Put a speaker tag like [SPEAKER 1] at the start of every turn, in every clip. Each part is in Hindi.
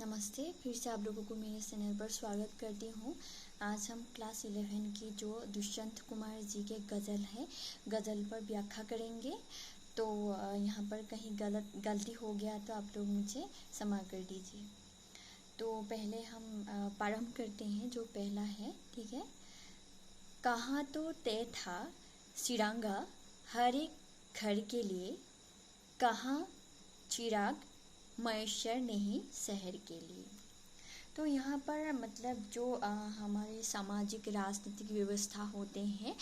[SPEAKER 1] नमस्ते, फिर से आप लोगों को मेरे चैनल पर स्वागत करती हूँ। आज हम क्लास 11 की जो दुष्यंत कुमार जी के गज़ल है, गज़ल पर व्याख्या करेंगे। तो यहाँ पर कहीं गलती हो गया तो आप लोग मुझे क्षमा कर दीजिए। तो पहले हम प्रारंभ करते हैं। जो पहला है, ठीक है। कहाँ तो तय था चिरांगा हर एक घर के लिए, कहाँ चिराग मैसर नहीं शहर के लिए। तो यहाँ पर मतलब जो हमारे सामाजिक राजनीतिक व्यवस्था होते हैं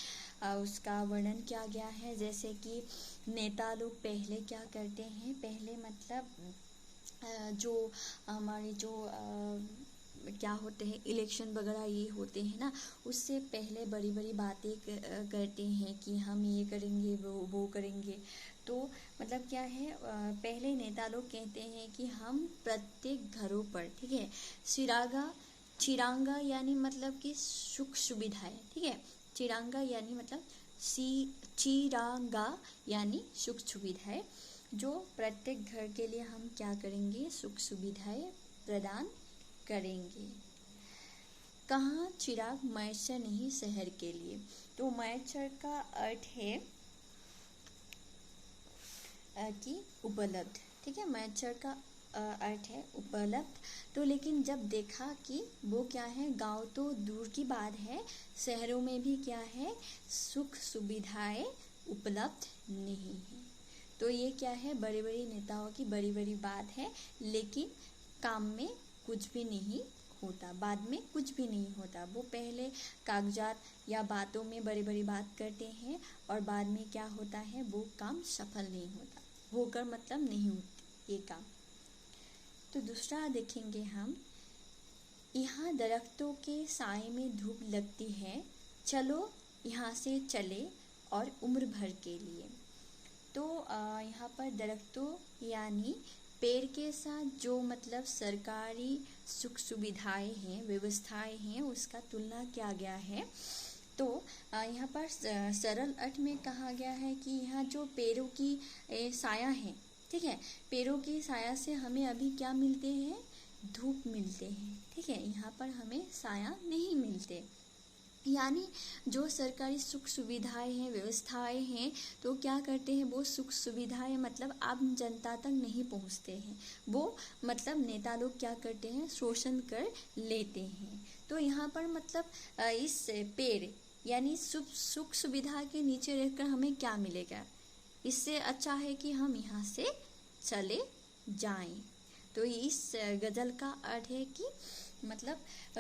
[SPEAKER 1] उसका वर्णन किया गया है। जैसे कि नेता लोग पहले क्या करते हैं, पहले मतलब जो हमारे जो क्या होते हैं इलेक्शन वगैरह ये होते हैं ना, उससे पहले बड़ी बड़ी बातें करते हैं कि हम ये करेंगे वो करेंगे। तो मतलब क्या है, पहले नेता लोग कहते हैं कि हम प्रत्येक घरों पर, ठीक है, चिरांगा यानी मतलब कि सुख सुविधाएं, ठीक है। चिरांगा यानी मतलब चिरांगा यानी सुख सुविधाएं, जो प्रत्येक घर के लिए हम क्या करेंगे, सुख सुविधाएं प्रदान करेंगे। कहाँ चिराग मैसर नहीं शहर के लिए। तो मैसर का अर्थ है कि उपलब्ध, ठीक है। मैसर का अर्थ है उपलब्ध। तो लेकिन जब देखा कि वो क्या है, गांव तो दूर की बात है, शहरों में भी क्या है, सुख सुविधाएं उपलब्ध नहीं है। तो ये क्या है, बड़े बड़े नेताओं की बड़ी बड़ी बात है, लेकिन काम में कुछ भी नहीं होता, बाद में कुछ भी नहीं होता। वो पहले कागजात या बातों में बड़ी बड़ी बात करते हैं और बाद में क्या होता है, वो काम सफल नहीं होता, होकर मतलब नहीं होती ये काम। तो दूसरा देखेंगे हम, यहाँ दरख्तों के साए में धूप लगती है, चलो यहाँ से चले और उम्र भर के लिए। तो यहाँ पर दरख्तों यानी पेड़ के साथ जो मतलब सरकारी सुख सुविधाएं हैं, व्यवस्थाएं हैं, उसका तुलना किया गया है। तो यहाँ पर सरल अर्थ में कहा गया है कि यहाँ जो पेड़ों की साया है, ठीक है, पेड़ों की साया से हमें अभी क्या मिलते हैं, धूप मिलते हैं, ठीक है। यहाँ पर हमें साया नहीं मिलते, यानी जो सरकारी सुख सुविधाएं हैं, व्यवस्थाएं हैं, तो क्या करते हैं, वो सुख सुविधाएं मतलब आम जनता तक नहीं पहुंचते हैं, वो मतलब नेता लोग क्या करते हैं, शोषण कर लेते हैं। तो यहाँ पर मतलब इस पेड़ यानी सुख सुविधा के नीचे रहकर हमें क्या मिलेगा, इससे अच्छा है कि हम यहाँ से चले जाएं। तो इस गज़ल का अर्थ है कि मतलब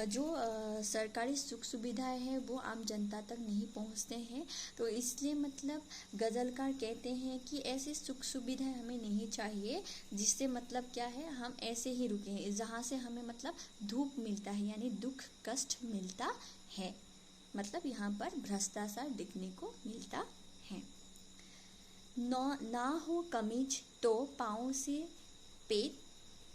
[SPEAKER 1] जो सरकारी सुख सुविधाएं हैं वो आम जनता तक नहीं पहुंचते हैं। तो इसलिए मतलब गज़लकार कहते हैं कि ऐसी सुख सुविधाएं हमें नहीं चाहिए जिससे मतलब क्या है, हम ऐसे ही रुके, जहाँ से हमें मतलब धूप मिलता है, यानी दुख कष्ट मिलता है, मतलब यहाँ पर भ्रष्टाचार दिखने को मिलता है। ना हो कमीज तो पाँव से पेट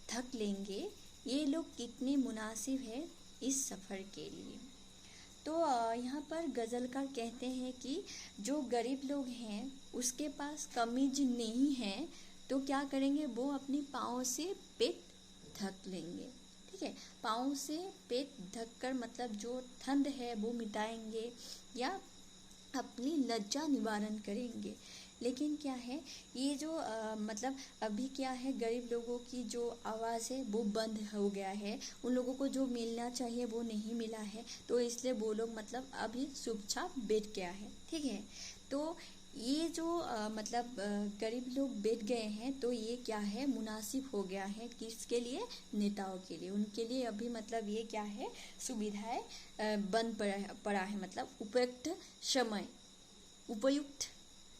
[SPEAKER 1] थक लेंगे, ये लोग कितने मुनासिब है इस सफ़र के लिए। तो यहाँ पर गज़लकार कहते हैं कि जो गरीब लोग हैं उसके पास कमीज नहीं है, तो क्या करेंगे, वो अपनी पाँव से पेट ढक लेंगे, ठीक है। पाँव से पेट ढक कर मतलब जो ठंड है वो मिटाएंगे या अपनी लज्जा निवारण करेंगे। लेकिन क्या है, ये जो मतलब अभी क्या है, गरीब लोगों की जो आवाज़ है वो बंद हो गया है, उन लोगों को जो मिलना चाहिए वो नहीं मिला है, तो इसलिए वो लोग मतलब अभी चुपचाप बैठ गया है, ठीक है। तो ये जो मतलब गरीब लोग बैठ गए हैं, तो ये क्या है, मुनासिब हो गया है किसके लिए, नेताओं के लिए। उनके लिए अभी मतलब ये क्या है, सुविधाएं बंद पड़ा है, मतलब उपयुक्त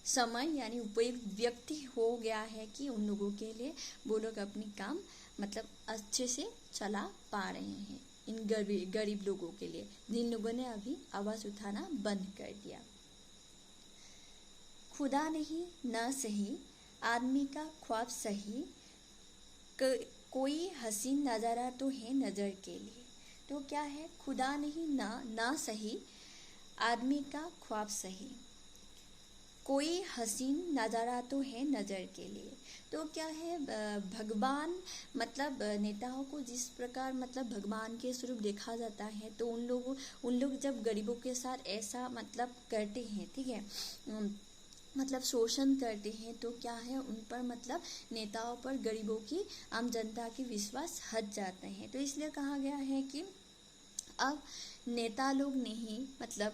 [SPEAKER 1] समय यानी उपयुक्त व्यक्ति हो गया है कि उन लोगों के लिए वो लोग अपनी काम मतलब अच्छे से चला पा रहे हैं, इन गरीब लोगों के लिए जिन लोगों ने अभी आवाज़ उठाना बंद कर दिया। खुदा नहीं ना सही आदमी का ख्वाब सही, कोई हसीन नज़ारा तो है नज़र के लिए। तो क्या है, खुदा नहीं ना सही आदमी का ख्वाब सही, कोई हसीन नज़ारा तो है नज़र के लिए। तो क्या है, भगवान मतलब नेताओं को जिस प्रकार मतलब भगवान के स्वरूप देखा जाता है, तो उन लोग जब गरीबों के साथ ऐसा मतलब करते हैं, ठीक है, मतलब शोषण करते हैं, तो क्या है उन पर मतलब नेताओं पर गरीबों की, आम जनता की विश्वास हट जाते हैं। तो इसलिए कहा गया है कि अब नेता लोग नहीं मतलब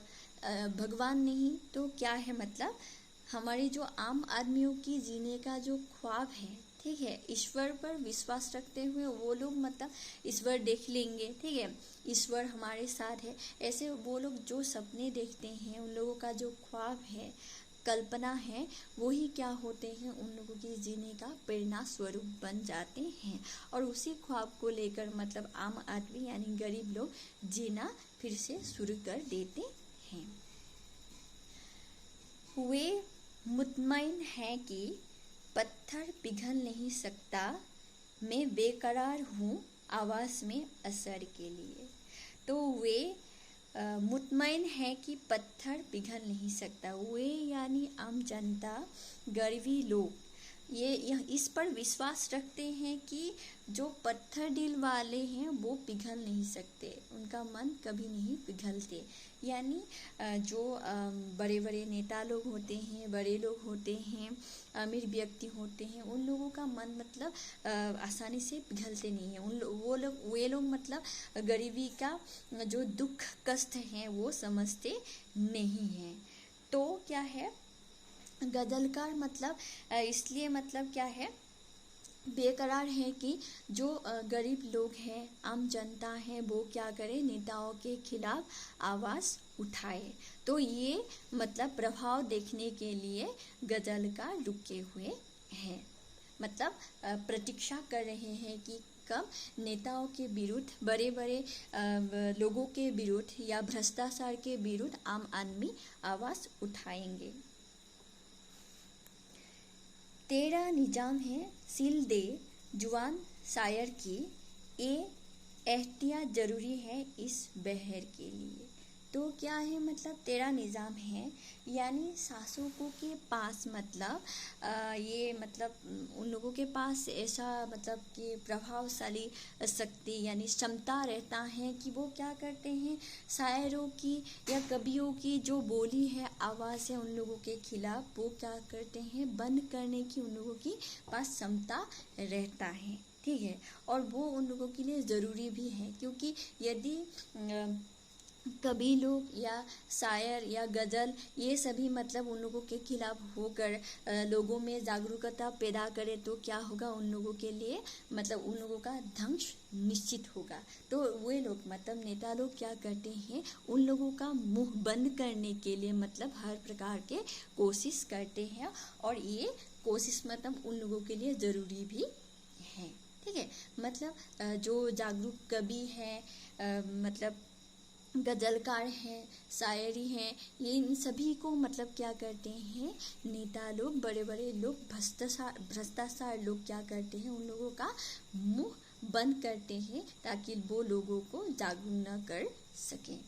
[SPEAKER 1] भगवान नहीं तो क्या है, मतलब हमारे जो आम आदमियों की जीने का जो ख्वाब है, ठीक है, ईश्वर पर विश्वास रखते हुए वो लोग मतलब ईश्वर देख लेंगे, ठीक है, ईश्वर हमारे साथ है, ऐसे वो लोग जो सपने देखते हैं, उन लोगों का जो ख्वाब है, कल्पना है, वही क्या होते हैं, उन लोगों की जीने का प्रेरणा स्वरूप बन जाते हैं। और उसी ख्वाब को लेकर मतलब आम आदमी यानी गरीब लोग जीना फिर से शुरू कर देते हैं। वे मुतमईन हैं कि पत्थर पिघल नहीं सकता, मैं बेकरार हूँ आवाज़ में असर के लिए। तो वे मुतमईन है कि पत्थर पिघल नहीं सकता। वे यानी आम जनता, गरीबी लोग यह इस पर विश्वास रखते हैं कि जो पत्थर दिल वाले हैं वो पिघल नहीं सकते, उनका मन कभी नहीं पिघलते। यानी जो बड़े बड़े नेता लोग होते हैं, बड़े लोग होते हैं, अमीर व्यक्ति होते हैं, उन लोगों का मन मतलब आसानी से पिघलते नहीं है। वे लोग मतलब गरीबी का जो दुख कष्ट है वो समझते नहीं हैं। तो क्या है, गजलकार मतलब इसलिए मतलब क्या है, बेकरार है कि जो गरीब लोग हैं, आम जनता है, वो क्या करे, नेताओं के खिलाफ आवाज़ उठाए। तो ये मतलब प्रभाव देखने के लिए गजलकार रुके हुए हैं, मतलब प्रतीक्षा कर रहे हैं कि कब नेताओं के विरुद्ध, बड़े बड़े लोगों के विरुद्ध या भ्रष्टाचार के विरुद्ध आम आदमी आवाज़ उठाएंगे। तेरा निजाम है सील दे जुआन शायर की, ये एहतियात ज़रूरी है इस बहर के लिए। तो क्या है, मतलब तेरा निज़ाम है यानी शासकों के पास मतलब ये मतलब उन लोगों के पास ऐसा मतलब कि प्रभावशाली शक्ति यानी क्षमता रहता है कि वो क्या करते हैं, शायरों की या कवियों की जो बोली है, आवाज़ है, उन लोगों के खिलाफ वो क्या करते हैं, बंद करने की उन लोगों की पास क्षमता रहता है, ठीक है। और वो उन लोगों के लिए ज़रूरी भी है, क्योंकि यदि कवि लोग या शायर या गज़ल ये सभी मतलब उन लोगों के खिलाफ होकर लोगों में जागरूकता पैदा करे, तो क्या होगा, उन लोगों के लिए मतलब उन लोगों का ध्वंस निश्चित होगा। तो वे लोग मतलब नेता लोग क्या करते हैं, उन लोगों का मुंह बंद करने के लिए मतलब हर प्रकार के कोशिश करते हैं, और ये कोशिश मतलब उन लोगों के लिए ज़रूरी भी है, ठीक है। मतलब जो जागरूक कवि हैं, मतलब गजलकार हैं, शायरी हैं, ये इन सभी को मतलब क्या करते हैं, नेता लोग, बड़े बड़े लोग, भ्रष्टाचार लोग क्या करते हैं, उन लोगों का मुंह बंद करते हैं ताकि वो लोगों को जागरूक न कर सकें।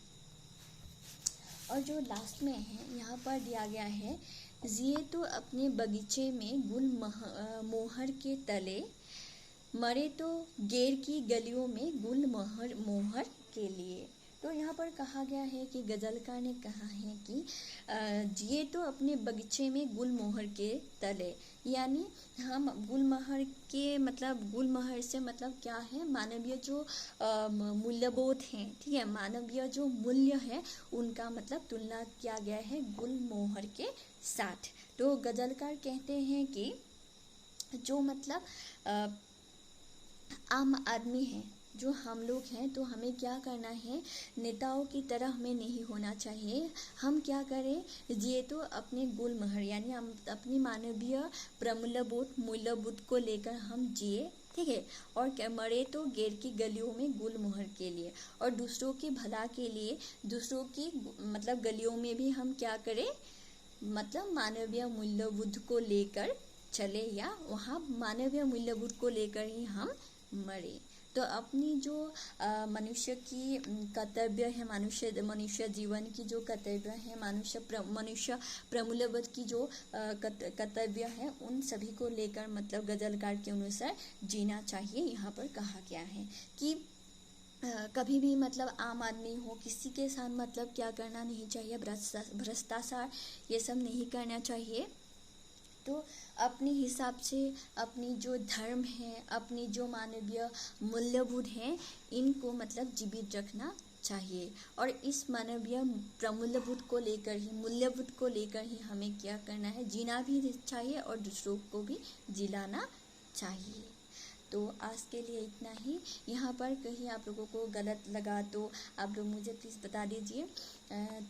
[SPEAKER 1] और जो लास्ट में है यहाँ पर दिया गया है, जिए तो अपने बगीचे में गुल मोहर के तले, मरे तो गेर की गलियों में गुल मोहर के लिए। तो यहाँ पर कहा गया है कि गजलकार ने कहा है कि जिए तो अपने बगीचे में गुल मोहर के तले, यानी हम गुलमोहर के मतलब गुलमोहर से मतलब क्या है, मानवीय जो मूल्यबोध हैं, ठीक है, मानवीय जो मूल्य है उनका मतलब तुलना किया गया है गुलमोहर के साथ। तो गजलकार कहते हैं कि जो मतलब आम आदमी है, जो हम लोग हैं, तो हमें क्या करना है, नेताओं की तरह हमें नहीं होना चाहिए। हम क्या करें, जिए तो अपने गुलमोहर यानी हम अपनी मानवीय प्रमूल्यबोध मूल्यबोध को लेकर हम जिए, ठीक है। और क्या, मरे तो गेर की गलियों में गुलमोहर के लिए, और दूसरों की भला के लिए दूसरों की मतलब गलियों में भी हम क्या करें, मतलब मानवीय मूल्यबोध को लेकर चले, या वहाँ मानवीय मूल्यबोध को लेकर ही हम मरे। तो अपनी जो मनुष्य की कर्तव्य है, मनुष्य जीवन की जो कर्तव्य है, मनुष्य प्रमूल्यबोध की जो कर्तव्य है, उन सभी को लेकर मतलब गजलकार के अनुसार जीना चाहिए। यहाँ पर कहा गया है कि कभी भी मतलब आम आदमी हो, किसी के साथ मतलब क्या करना नहीं चाहिए, भ्रष्टाचार ये सब नहीं करना चाहिए। तो अपने हिसाब से अपनी जो धर्म है, अपनी जो मानवीय मूल्यबोध है, इनको मतलब जीवित रखना चाहिए। और इस मानवीय प्रमूल्यबोध को लेकर ही, मूल्यबोध को लेकर ही हमें क्या करना है, जीना भी चाहिए और दूसरों को भी जिलाना चाहिए। तो आज के लिए इतना ही। यहाँ पर कहीं आप लोगों को गलत लगा तो आप लोग मुझे प्लीज़ बता दीजिए।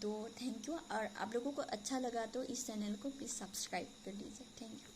[SPEAKER 1] तो थैंक यू। और आप लोगों को अच्छा लगा तो इस चैनल को प्लीज़ सब्सक्राइब कर लीजिए। Thank you.